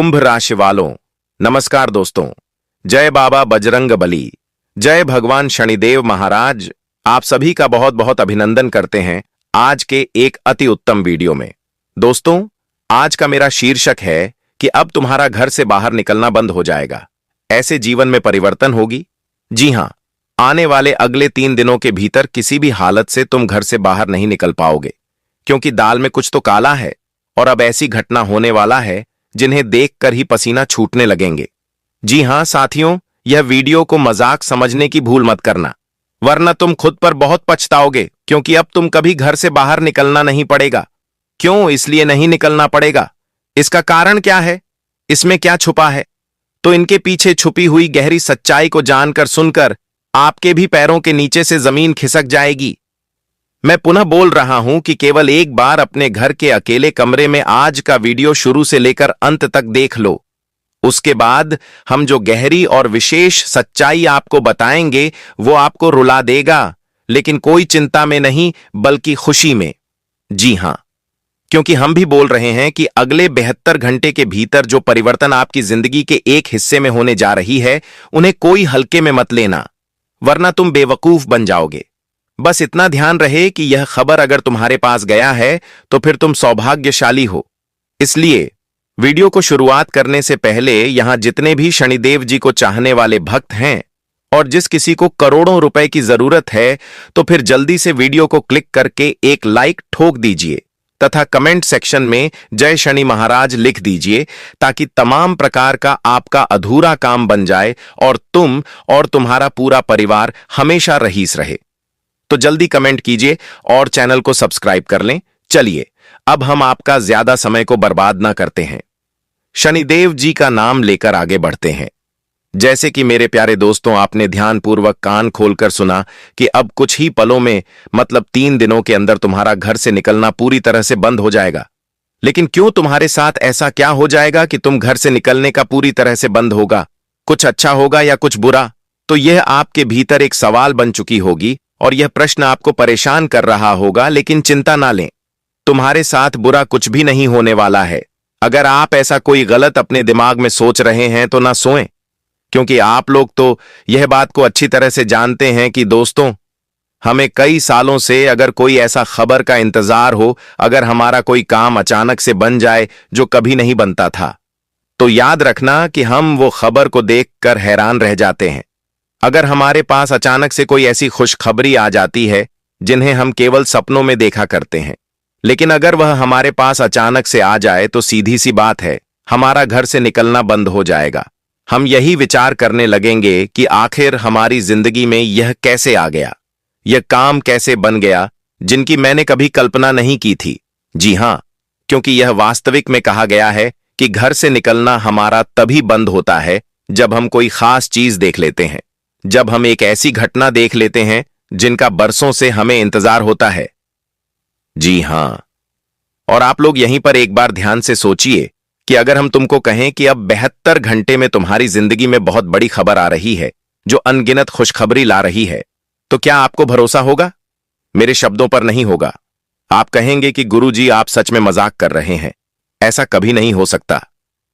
कुंभ राशि वालों, नमस्कार दोस्तों। जय बाबा बजरंग बली, जय भगवान शनिदेव महाराज। आप सभी का बहुत बहुत अभिनंदन करते हैं आज के एक अति उत्तम वीडियो में। दोस्तों, आज का मेरा शीर्षक है कि अब तुम्हारा घर से बाहर निकलना बंद हो जाएगा, ऐसे जीवन में परिवर्तन होगी। जी हां, आने वाले अगले 3 दिनों के भीतर किसी भी हालत से तुम घर से बाहर नहीं निकल पाओगे, क्योंकि दाल में कुछ तो काला है और अब ऐसी घटना होने वाला है जिन्हें देखकर ही पसीना छूटने लगेंगे। जी हां साथियों, यह वीडियो को मजाक समझने की भूल मत करना, वरना तुम खुद पर बहुत पछताओगे, क्योंकि अब तुम कभी घर से बाहर निकलना नहीं पड़ेगा। क्यों इसलिए नहीं निकलना पड़ेगा? इसका कारण क्या है? इसमें क्या छुपा है? तो इनके पीछे छुपी हुई गहरी सच्चाई को जानकर सुनकर आपके भी पैरों के नीचे से जमीन खिसक जाएगी। मैं पुनः बोल रहा हूं कि केवल एक बार अपने घर के अकेले कमरे में आज का वीडियो शुरू से लेकर अंत तक देख लो। उसके बाद हम जो गहरी और विशेष सच्चाई आपको बताएंगे वो आपको रुला देगा, लेकिन कोई चिंता में नहीं बल्कि खुशी में। जी हां, क्योंकि हम भी बोल रहे हैं कि अगले 72 घंटे के भीतर जो परिवर्तन आपकी जिंदगी के एक हिस्से में होने जा रही है, उन्हें कोई हल्के में मत लेना, वरना तुम बेवकूफ बन जाओगे। बस इतना ध्यान रहे कि यह खबर अगर तुम्हारे पास गया है तो फिर तुम सौभाग्यशाली हो। इसलिए वीडियो को शुरुआत करने से पहले यहां जितने भी शनिदेव जी को चाहने वाले भक्त हैं और जिस किसी को करोड़ों रुपए की जरूरत है, तो फिर जल्दी से वीडियो को क्लिक करके एक लाइक ठोक दीजिए तथा कमेंट सेक्शन में जय शनि महाराज लिख दीजिए, ताकि तमाम प्रकार का आपका अधूरा काम बन जाए और तुम और तुम्हारा पूरा परिवार हमेशा रहीस रहे। तो जल्दी कमेंट कीजिए और चैनल को सब्सक्राइब कर लें। चलिए अब हम आपका ज्यादा समय को बर्बाद ना करते हैं, शनिदेव जी का नाम लेकर आगे बढ़ते हैं। जैसे कि मेरे प्यारे दोस्तों, आपने ध्यानपूर्वक कान खोलकर सुना कि अब कुछ ही पलों में, मतलब 3 दिनों के अंदर तुम्हारा घर से निकलना पूरी तरह से बंद हो जाएगा। लेकिन क्यों तुम्हारे साथ ऐसा क्या हो जाएगा कि तुम घर से निकलने का पूरी तरह से बंद होगा? कुछ अच्छा होगा या कुछ बुरा? तो यह आपके भीतर एक सवाल बन चुकी होगी और यह प्रश्न आपको परेशान कर रहा होगा। लेकिन चिंता ना लें, तुम्हारे साथ बुरा कुछ भी नहीं होने वाला है। अगर आप ऐसा कोई गलत अपने दिमाग में सोच रहे हैं तो ना सोएं, क्योंकि आप लोग तो यह बात को अच्छी तरह से जानते हैं कि दोस्तों, हमें कई सालों से अगर कोई ऐसा खबर का इंतजार हो, अगर हमारा कोई काम अचानक से बन जाए जो कभी नहीं बनता था, तो याद रखना कि हम वो खबर को देखकर हैरान रह जाते हैं। अगर हमारे पास अचानक से कोई ऐसी खुशखबरी आ जाती है जिन्हें हम केवल सपनों में देखा करते हैं, लेकिन अगर वह हमारे पास अचानक से आ जाए तो सीधी सी बात है, हमारा घर से निकलना बंद हो जाएगा। हम यही विचार करने लगेंगे कि आखिर हमारी जिंदगी में यह कैसे आ गया, यह काम कैसे बन गया जिनकी मैंने कभी कल्पना नहीं की थी। जी हां, क्योंकि यह वास्तविक में कहा गया है कि घर से निकलना हमारा तभी बंद होता है जब हम कोई खास चीज देख लेते हैं, जब हम एक ऐसी घटना देख लेते हैं जिनका बरसों से हमें इंतजार होता है। जी हां, और आप लोग यहीं पर एक बार ध्यान से सोचिए कि अगर हम तुमको कहें कि अब 72 घंटे में तुम्हारी जिंदगी में बहुत बड़ी खबर आ रही है जो अनगिनत खुशखबरी ला रही है, तो क्या आपको भरोसा होगा? मेरे शब्दों पर नहीं होगा। आप कहेंगे कि गुरुजी, आप सच में मजाक कर रहे हैं, ऐसा कभी नहीं हो सकता।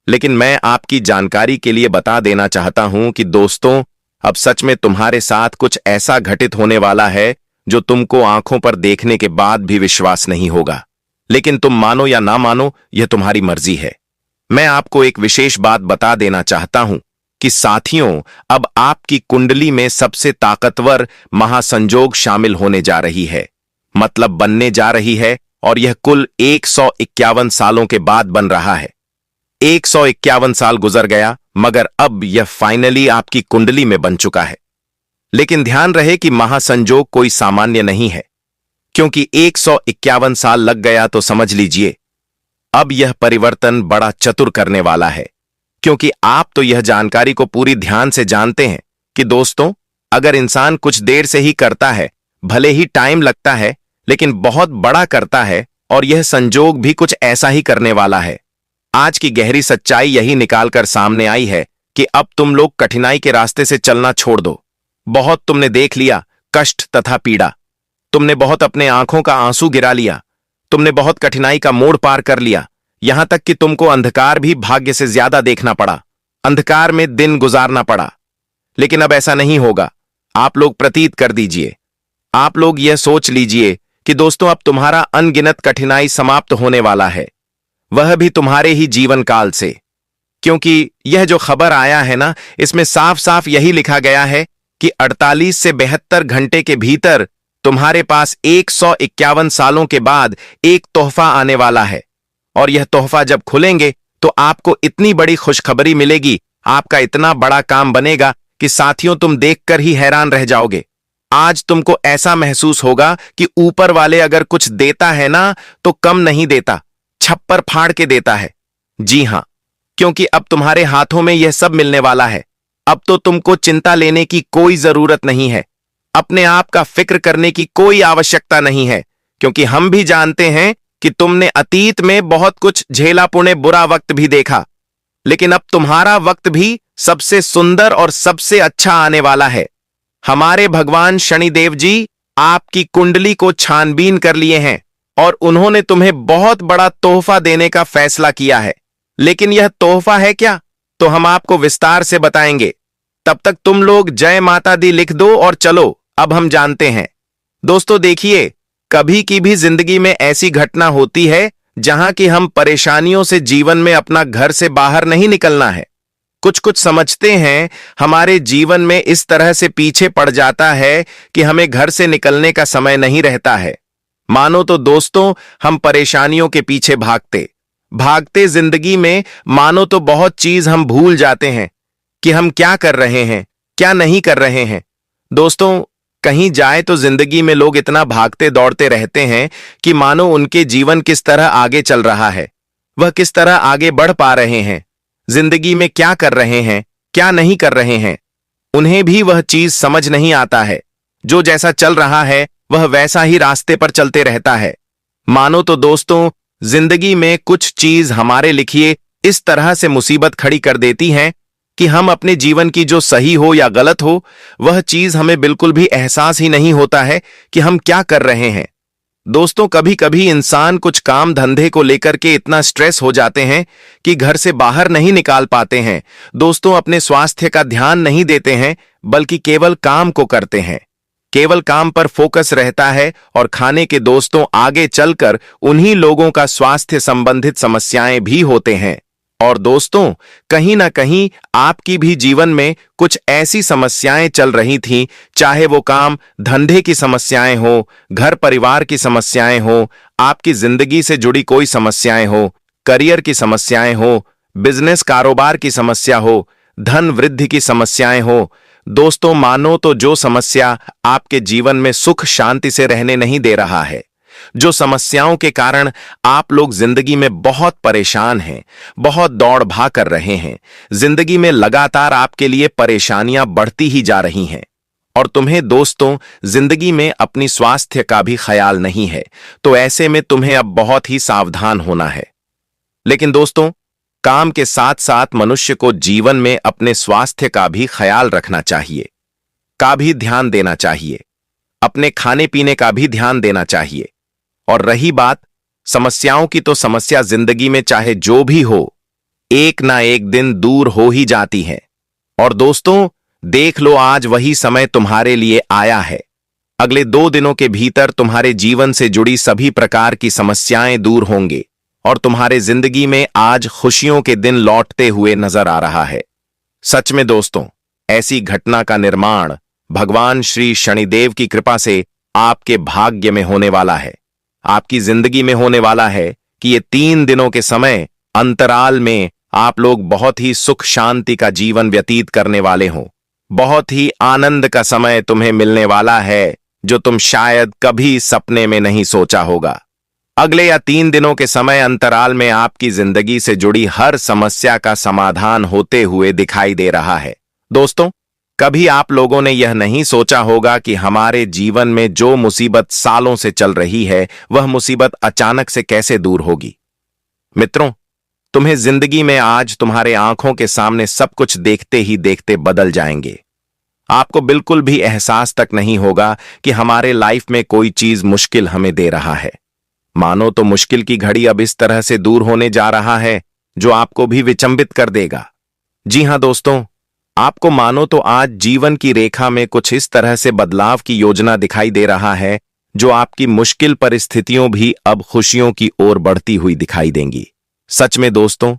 लेकिन मैं आपकी जानकारी के लिए बता देना चाहता हूं कि दोस्तों, अब सच में तुम्हारे साथ कुछ ऐसा घटित होने वाला है जो तुमको आंखों पर देखने के बाद भी विश्वास नहीं होगा। लेकिन तुम मानो या ना मानो, यह तुम्हारी मर्जी है। मैं आपको एक विशेष बात बता देना चाहता हूं कि साथियों, अब आपकी कुंडली में सबसे ताकतवर महासंजोग शामिल होने जा रही है, मतलब बनने जा रही है, और यह कुल 151 सालों के बाद बन रहा है। 151 साल गुजर गया, मगर अब यह फाइनली आपकी कुंडली में बन चुका है। लेकिन ध्यान रहे कि महासंजोग कोई सामान्य नहीं है, क्योंकि 151 साल लग गया तो समझ लीजिए अब यह परिवर्तन बड़ा चतुर करने वाला है। क्योंकि आप तो यह जानकारी को पूरी ध्यान से जानते हैं कि दोस्तों, अगर इंसान कुछ देर से ही करता है, भले ही टाइम लगता है, लेकिन बहुत बड़ा करता है, और यह संजोग भी कुछ ऐसा ही करने वाला है। आज की गहरी सच्चाई यही निकालकर सामने आई है कि अब तुम लोग कठिनाई के रास्ते से चलना छोड़ दो। बहुत तुमने देख लिया कष्ट तथा पीड़ा, तुमने बहुत अपने आंखों का आंसू गिरा लिया, तुमने बहुत कठिनाई का मोड़ पार कर लिया, यहां तक कि तुमको अंधकार भी भाग्य से ज्यादा देखना पड़ा, अंधकार में दिन गुजारना पड़ा। लेकिन अब ऐसा नहीं होगा। आप लोग प्रतीत कर दीजिए, आप लोग यह सोच लीजिए कि दोस्तों अब तुम्हारा अनगिनत कठिनाई समाप्त होने वाला है, वह भी तुम्हारे ही जीवन काल से। क्योंकि यह जो खबर आया है ना, इसमें साफ साफ यही लिखा गया है कि 48 से 72 घंटे के भीतर तुम्हारे पास 151 सालों के बाद एक तोहफा आने वाला है। और यह तोहफा जब खुलेंगे तो आपको इतनी बड़ी खुशखबरी मिलेगी, आपका इतना बड़ा काम बनेगा कि साथियों तुम देखकर ही हैरान रह जाओगे। आज तुमको ऐसा महसूस होगा कि ऊपर वाले अगर कुछ देता है ना तो कम नहीं देता, छप्पर फाड़ के देता है। जी हां, क्योंकि अब तुम्हारे हाथों में यह सब मिलने वाला है। अब तो तुमको चिंता लेने की कोई जरूरत नहीं है, अपने आप का फिक्र करने की कोई आवश्यकता नहीं है, क्योंकि हम भी जानते हैं कि तुमने अतीत में बहुत कुछ झेला पुणे बुरा वक्त भी देखा। लेकिन अब तुम्हारा वक्त भी सबसे सुंदर और सबसे अच्छा आने वाला है। हमारे भगवान शनिदेव जी आपकी कुंडली को छानबीन कर लिए हैं और उन्होंने तुम्हें बहुत बड़ा तोहफा देने का फैसला किया है। लेकिन यह तोहफा है क्या, तो हम आपको विस्तार से बताएंगे। तब तक तुम लोग जय माता दी लिख दो और चलो, अब हम जानते हैं। दोस्तों देखिए, कभी की भी जिंदगी में ऐसी घटना होती है जहां कि हम परेशानियों से जीवन में अपना घर से बाहर नहीं निकलना है। कुछ कुछ समझते हैं हमारे जीवन में इस तरह से पीछे पड़ जाता है कि हमें घर से निकलने का समय नहीं रहता है। मानो तो दोस्तों हम परेशानियों के पीछे भागते भागते जिंदगी में मानो तो बहुत चीज हम भूल जाते हैं कि हम क्या कर रहे हैं, क्या नहीं कर रहे हैं। दोस्तों कहीं जाए तो जिंदगी में लोग इतना भागते दौड़ते रहते हैं कि मानो उनके जीवन किस तरह आगे चल रहा है, वह किस तरह आगे बढ़ पा रहे हैं, जिंदगी में क्या कर रहे हैं, क्या नहीं कर रहे हैं। उन्हें भी वह चीज समझ नहीं आता है। जो जैसा चल रहा है वह वैसा ही रास्ते पर चलते रहता है। मानो तो दोस्तों जिंदगी में कुछ चीज हमारे लिखिए इस तरह से मुसीबत खड़ी कर देती हैं कि हम अपने जीवन की जो सही हो या गलत हो, वह चीज हमें बिल्कुल भी एहसास ही नहीं होता है कि हम क्या कर रहे हैं। दोस्तों कभी कभी इंसान कुछ काम धंधे को लेकर के इतना स्ट्रेस हो जाते हैं कि घर से बाहर नहीं निकाल पाते हैं। दोस्तों अपने स्वास्थ्य का ध्यान नहीं देते हैं, बल्कि केवल काम को करते हैं। केवल काम पर फोकस रहता है और खाने के दोस्तों आगे चलकर उन्हीं लोगों का स्वास्थ्य संबंधित समस्याएं भी होते हैं। और दोस्तों कहीं ना कहीं आपकी भी जीवन में कुछ ऐसी समस्याएं चल रही थीं, चाहे वो काम धंधे की समस्याएं हो, घर परिवार की समस्याएं हो, आपकी जिंदगी से जुड़ी कोई समस्याएं हो, करियर की समस्याएं हो, बिजनेस कारोबार की समस्या हो, धन वृद्धि की समस्याएं हो। दोस्तों मानो तो जो समस्या आपके जीवन में सुख शांति से रहने नहीं दे रहा है, जो समस्याओं के कारण आप लोग जिंदगी में बहुत परेशान हैं, बहुत दौड़ भाग कर रहे हैं, जिंदगी में लगातार आपके लिए परेशानियां बढ़ती ही जा रही हैं और तुम्हें दोस्तों जिंदगी में अपनी स्वास्थ्य का भी ख्याल नहीं है, तो ऐसे में तुम्हें अब बहुत ही सावधान होना है। लेकिन दोस्तों काम के साथ साथ मनुष्य को जीवन में अपने स्वास्थ्य का भी ख्याल रखना चाहिए, का भी ध्यान देना चाहिए, अपने खाने पीने का भी ध्यान देना चाहिए। और रही बात समस्याओं की, तो समस्या जिंदगी में चाहे जो भी हो, एक ना एक दिन दूर हो ही जाती है। और दोस्तों देख लो आज वही समय तुम्हारे लिए आया है। अगले 2 दिनों के भीतर तुम्हारे जीवन से जुड़ी सभी प्रकार की समस्याएं दूर होंगे और तुम्हारे जिंदगी में आज खुशियों के दिन लौटते हुए नजर आ रहा है। सच में दोस्तों ऐसी घटना का निर्माण भगवान श्री शनिदेव की कृपा से आपके भाग्य में होने वाला है, आपकी जिंदगी में होने वाला है कि ये 3 दिनों के समय अंतराल में आप लोग बहुत ही सुख शांति का जीवन व्यतीत करने वाले हों। बहुत ही आनंद का समय तुम्हें मिलने वाला है जो तुम शायद कभी सपने में नहीं सोचा होगा। अगले या 3 दिनों के समय अंतराल में आपकी जिंदगी से जुड़ी हर समस्या का समाधान होते हुए दिखाई दे रहा है। दोस्तों कभी आप लोगों ने यह नहीं सोचा होगा कि हमारे जीवन में जो मुसीबत सालों से चल रही है वह मुसीबत अचानक से कैसे दूर होगी। मित्रों तुम्हें जिंदगी में आज तुम्हारे आंखों के सामने सब कुछ देखते ही देखते बदल जाएंगे। आपको बिल्कुल भी एहसास तक नहीं होगा कि हमारे लाइफ में कोई चीज मुश्किल हमें दे रहा है। मानो तो मुश्किल की घड़ी अब इस तरह से दूर होने जा रहा है जो आपको भी विचंबित कर देगा। जी हां दोस्तों, आपको मानो तो आज जीवन की रेखा में कुछ इस तरह से बदलाव की योजना दिखाई दे रहा है जो आपकी मुश्किल परिस्थितियों भी अब खुशियों की ओर बढ़ती हुई दिखाई देंगी। सच में दोस्तों,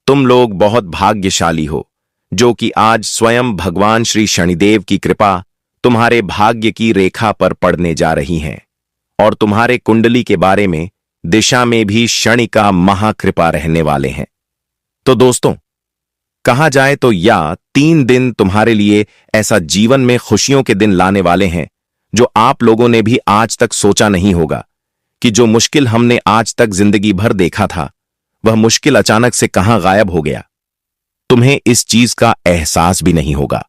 तुम लोग बहुत भाग्यशाली हो जो कि आज स्वयं भगवान श्री शनिदेव की कृपा तुम्हारे भाग्य की रेखा पर पड़ने जा रही हैं और तुम्हारे कुंडली के बारे में दिशा में भी शनि का महाकृपा रहने वाले हैं। तो दोस्तों, कहा जाए तो या 3 दिन तुम्हारे लिए ऐसा जीवन में खुशियों के दिन लाने वाले हैं जो आप लोगों ने भी आज तक सोचा नहीं होगा कि जो मुश्किल हमने आज तक जिंदगी भर देखा था वह मुश्किल अचानक से कहां गायब हो गया। तुम्हें इस चीज का एहसास भी नहीं होगा।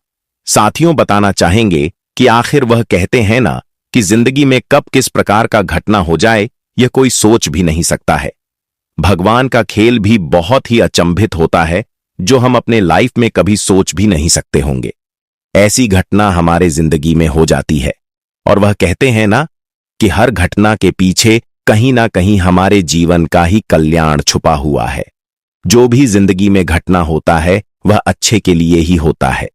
साथियों, बताना चाहेंगे कि आखिर वह कहते हैं ना कि जिंदगी में कब किस प्रकार का घटना हो जाए यह कोई सोच भी नहीं सकता है। भगवान का खेल भी बहुत ही अचंभित होता है जो हम अपने लाइफ में कभी सोच भी नहीं सकते होंगे। ऐसी घटना हमारे जिंदगी में हो जाती है और वह कहते हैं ना कि हर घटना के पीछे कहीं ना कहीं हमारे जीवन का ही कल्याण छुपा हुआ है। जो भी जिंदगी में घटना होता है वह अच्छे के लिए ही होता है।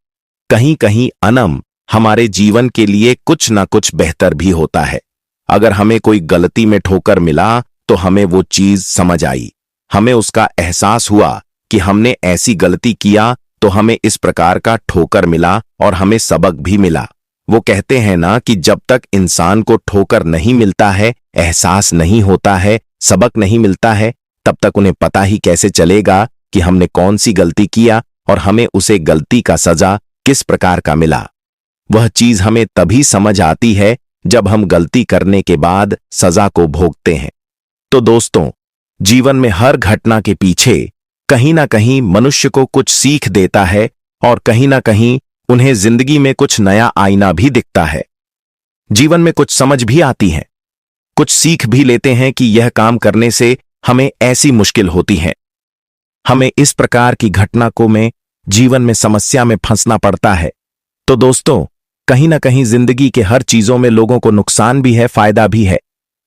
कहीं कहीं अनम हमारे जीवन के लिए कुछ ना कुछ बेहतर भी होता है। अगर हमें कोई गलती में ठोकर मिला तो हमें वो चीज समझ आई, हमें उसका एहसास हुआ कि हमने ऐसी गलती किया तो हमें इस प्रकार का ठोकर मिला और हमें सबक भी मिला। वो कहते हैं ना कि जब तक इंसान को ठोकर नहीं मिलता है, एहसास नहीं होता है, सबक नहीं मिलता है, तब तक उन्हें पता ही कैसे चलेगा कि हमने कौन सी गलती किया और हमें उसे गलती का सजा किस प्रकार का मिला। वह चीज हमें तभी समझ आती है जब हम गलती करने के बाद सजा को भोगते हैं। तो दोस्तों, जीवन में हर घटना के पीछे कहीं ना कहीं मनुष्य को कुछ सीख देता है और कहीं ना कहीं उन्हें जिंदगी में कुछ नया आईना भी दिखता है। जीवन में कुछ समझ भी आती है, कुछ सीख भी लेते हैं कि यह काम करने से हमें ऐसी मुश्किल होती है, हमें इस प्रकार की घटना को में जीवन में समस्या में फंसना पड़ता है। तो दोस्तों, कहीं ना कहीं जिंदगी के हर चीजों में लोगों को नुकसान भी है, फायदा भी है।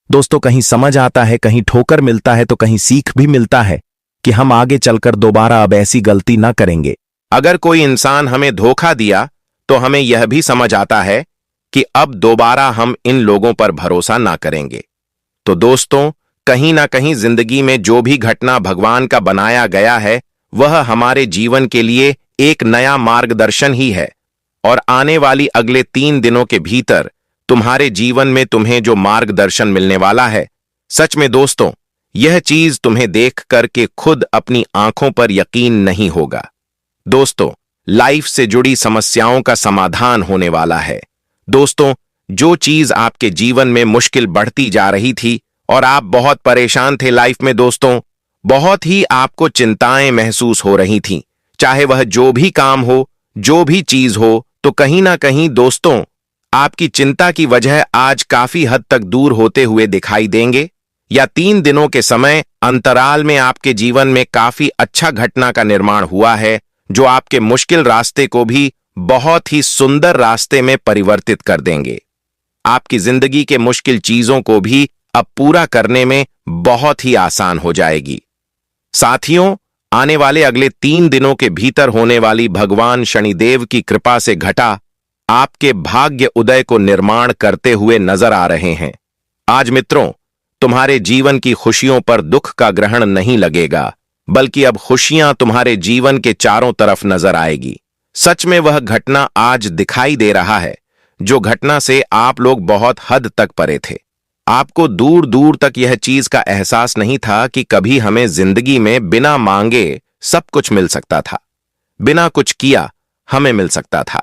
दोस्तों, कहीं समझ आता है, कहीं ठोकर मिलता है तो कहीं सीख भी मिलता है कि हम आगे चलकर दोबारा अब ऐसी गलती ना करेंगे। अगर कोई इंसान हमें धोखा दिया तो हमें यह भी समझ आता है कि अब दोबारा हम इन लोगों पर भरोसा ना करेंगे। तो दोस्तों, कहीं ना कहीं जिंदगी में जो भी घटना भगवान का बनाया गया है वह हमारे जीवन के लिए एक नया मार्गदर्शन ही है और आने वाली अगले 3 दिनों के भीतर तुम्हारे जीवन में तुम्हें जो मार्गदर्शन मिलने वाला है, सच में दोस्तों, यह चीज तुम्हें देख करके खुद अपनी आंखों पर यकीन नहीं होगा। दोस्तों, लाइफ से जुड़ी समस्याओं का समाधान होने वाला है। दोस्तों, जो चीज आपके जीवन में मुश्किल बढ़ती जा रही थी और आप बहुत परेशान थे लाइफ में दोस्तों, बहुत ही आपको चिंताएं महसूस हो रही थीं, चाहे वह जो भी काम हो, जो भी चीज हो, तो कहीं ना कहीं दोस्तों आपकी चिंता की वजह आज काफी हद तक दूर होते हुए दिखाई देंगे। या 3 दिनों के समय अंतराल में आपके जीवन में काफी अच्छा घटना का निर्माण हुआ है जो आपके मुश्किल रास्ते को भी बहुत ही सुंदर रास्ते में परिवर्तित कर देंगे। आपकी जिंदगी के मुश्किल चीजों को भी अब पूरा करने में बहुत ही आसान हो जाएगी। साथियों, आने वाले अगले 3 दिनों के भीतर होने वाली भगवान शनिदेव की कृपा से घटा आपके भाग्य उदय को निर्माण करते हुए नजर आ रहे हैं। आज मित्रों, तुम्हारे जीवन की खुशियों पर दुख का ग्रहण नहीं लगेगा, बल्कि अब खुशियां तुम्हारे जीवन के चारों तरफ नजर आएगी। सच में वह घटना आज दिखाई दे रहा है जो घटना से आप लोग बहुत हद तक परे थे। आपको दूर दूर तक यह चीज का एहसास नहीं था कि कभी हमें जिंदगी में बिना मांगे सब कुछ मिल सकता था, बिना कुछ किया हमें मिल सकता था।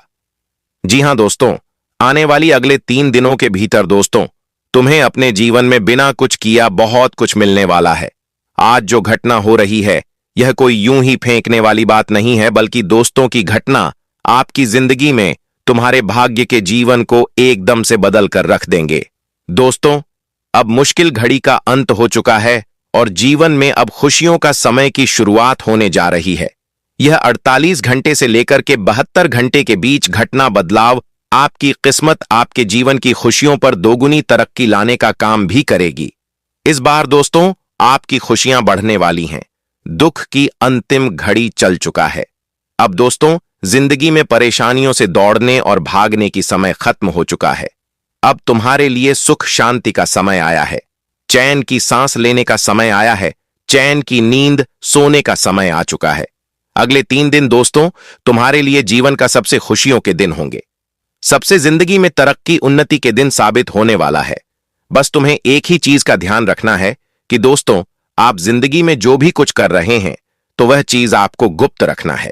जी हां दोस्तों, आने वाली अगले 3 दिनों के भीतर दोस्तों तुम्हें अपने जीवन में बिना कुछ किया बहुत कुछ मिलने वाला है। आज जो घटना हो रही है यह कोई यूं ही फेंकने वाली बात नहीं है, बल्कि दोस्तों की घटना आपकी जिंदगी में तुम्हारे भाग्य के जीवन को एकदम से बदल कर रख देंगे। दोस्तों, अब मुश्किल घड़ी का अंत हो चुका है और जीवन में अब खुशियों का समय की शुरुआत होने जा रही है। यह 48 घंटे से लेकर के 72 घंटे के बीच घटना बदलाव आपकी किस्मत, आपके जीवन की खुशियों पर दोगुनी तरक्की लाने का काम भी करेगी। इस बार दोस्तों आपकी खुशियां बढ़ने वाली हैं। दुख की अंतिम घड़ी चल चुका है। अब दोस्तों जिंदगी में परेशानियों से दौड़ने और भागने की समय खत्म हो चुका है। अब तुम्हारे लिए सुख शांति का समय आया है। चैन की सांस लेने का समय आया है। चैन की नींद सोने का समय आ चुका है। अगले 3 दिन दोस्तों तुम्हारे लिए जीवन का सबसे खुशियों के दिन होंगे। सबसे जिंदगी में तरक्की उन्नति के दिन साबित होने वाला है। बस तुम्हें एक ही चीज का ध्यान रखना है कि दोस्तों आप जिंदगी में जो भी कुछ कर रहे हैं तो वह चीज आपको गुप्त रखना है।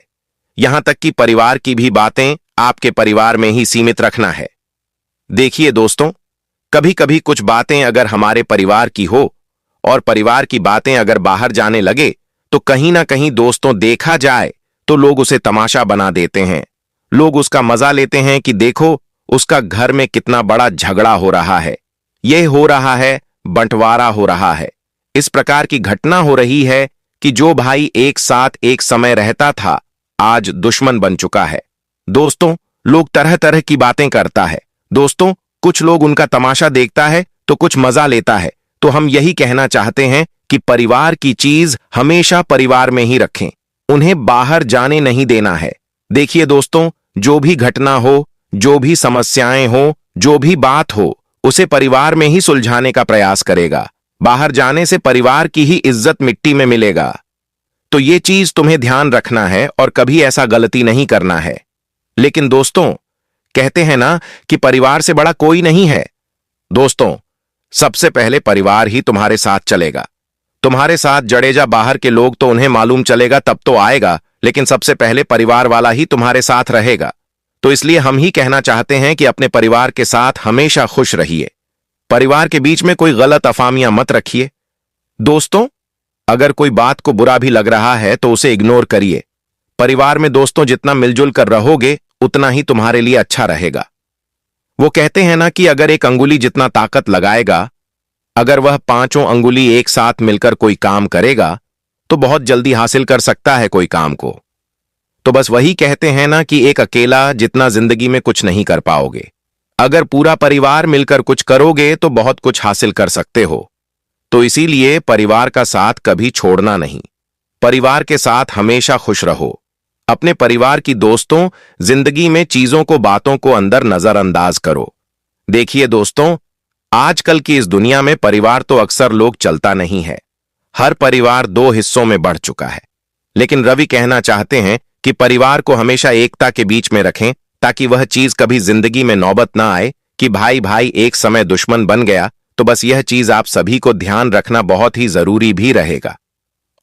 यहां तक कि परिवार की भी बातें आपके परिवार में ही सीमित रखना है। देखिए दोस्तों, कभी कभी कुछ बातें अगर हमारे परिवार की हो और परिवार की बातें अगर बाहर जाने लगे तो कहीं ना कहीं दोस्तों देखा जाए तो लोग उसे तमाशा बना देते हैं। लोग उसका मजा लेते हैं कि देखो उसका घर में कितना बड़ा झगड़ा हो रहा है, यह हो रहा है, बंटवारा हो रहा है। इस प्रकार की घटना हो रही है कि जो भाई एक साथ एक समय रहता था आज दुश्मन बन चुका है। दोस्तों लोग तरह तरह की बातें करता है। दोस्तों कुछ लोग उनका तमाशा देखता है तो कुछ मजा लेता है। तो हम यही कहना चाहते हैं कि परिवार की चीज हमेशा परिवार में ही रखें, उन्हें बाहर जाने नहीं देना है। देखिए दोस्तों, जो भी घटना हो, जो भी समस्याएं हो, जो भी बात हो, उसे परिवार में ही सुलझाने का प्रयास करेगा। बाहर जाने से परिवार की ही इज्जत मिट्टी में मिलेगा। तो ये चीज तुम्हें ध्यान रखना है और कभी ऐसा गलती नहीं करना है। लेकिन दोस्तों कहते हैं ना कि परिवार से बड़ा कोई नहीं है। दोस्तों सबसे पहले परिवार ही तुम्हारे साथ चलेगा। तुम्हारे साथ जडेजा बाहर के लोग तो उन्हें मालूम चलेगा तब तो आएगा, लेकिन सबसे पहले परिवार वाला ही तुम्हारे साथ रहेगा। तो इसलिए हम ही कहना चाहते हैं कि अपने परिवार के साथ हमेशा खुश रहिए। परिवार के बीच में कोई गलत अफामियां मत रखिए। दोस्तों अगर कोई बात को बुरा भी लग रहा है तो उसे इग्नोर करिए। परिवार में दोस्तों जितना मिलजुल कर रहोगे उतना ही तुम्हारे लिए अच्छा रहेगा। वो कहते हैं ना कि अगर एक अंगुली जितना ताकत लगाएगा, अगर वह 5 अंगुली एक साथ मिलकर कोई काम करेगा तो बहुत जल्दी हासिल कर सकता है कोई काम को। तो बस वही कहते हैं ना कि एक अकेला जितना जिंदगी में कुछ नहीं कर पाओगे, अगर पूरा परिवार मिलकर कुछ करोगे तो बहुत कुछ हासिल कर सकते हो। तो इसीलिए परिवार का साथ कभी छोड़ना नहीं। परिवार के साथ हमेशा खुश रहो। अपने परिवार की दोस्तों जिंदगी में चीजों को बातों को अंदर नजरअंदाज करो। देखिए दोस्तों आजकल की इस दुनिया में परिवार तो अक्सर लोग चलता नहीं है। हर परिवार 2 हिस्सों में बढ़ चुका है। लेकिन रवि कहना चाहते हैं कि परिवार को हमेशा एकता के बीच में रखें ताकि वह चीज कभी जिंदगी में नौबत ना आए कि भाई भाई एक समय दुश्मन बन गया। तो बस यह चीज आप सभी को ध्यान रखना बहुत ही जरूरी भी रहेगा।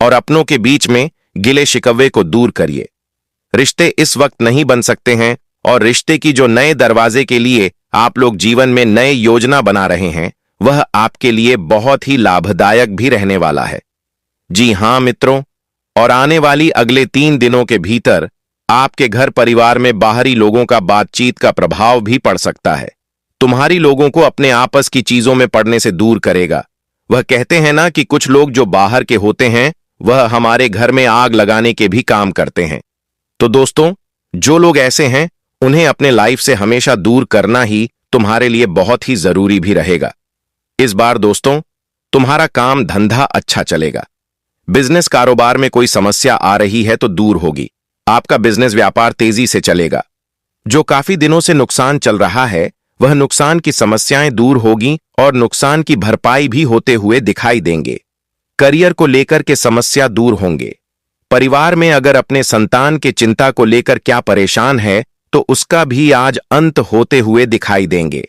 और अपनों के बीच में गिले शिकवे को दूर करिए। रिश्ते इस वक्त नहीं बन सकते हैं और रिश्ते की जो नए दरवाजे के लिए आप लोग जीवन में नए योजना बना रहे हैं वह आपके लिए बहुत ही लाभदायक भी रहने वाला है। जी हां मित्रों, और आने वाली अगले 3 दिनों के भीतर आपके घर परिवार में बाहरी लोगों का बातचीत का प्रभाव भी पड़ सकता है। तुम्हारी लोगों को अपने आपस की चीजों में पड़ने से दूर करेगा। वह कहते हैं ना कि कुछ लोग जो बाहर के होते हैं वह हमारे घर में आग लगाने के भी काम करते हैं। तो दोस्तों जो लोग ऐसे हैं उन्हें अपने लाइफ से हमेशा दूर करना ही तुम्हारे लिए बहुत ही जरूरी भी रहेगा। इस बार दोस्तों तुम्हारा काम धंधा अच्छा चलेगा। बिजनेस कारोबार में कोई समस्या आ रही है तो दूर होगी। आपका बिजनेस व्यापार तेजी से चलेगा। जो काफी दिनों से नुकसान चल रहा है वह नुकसान की समस्याएं दूर होगी और नुकसान की भरपाई भी होते हुए दिखाई देंगे। करियर को लेकर के समस्या दूर होंगे। परिवार में अगर अपने संतान के चिंता को लेकर क्या परेशान है तो उसका भी आज अंत होते हुए दिखाई देंगे।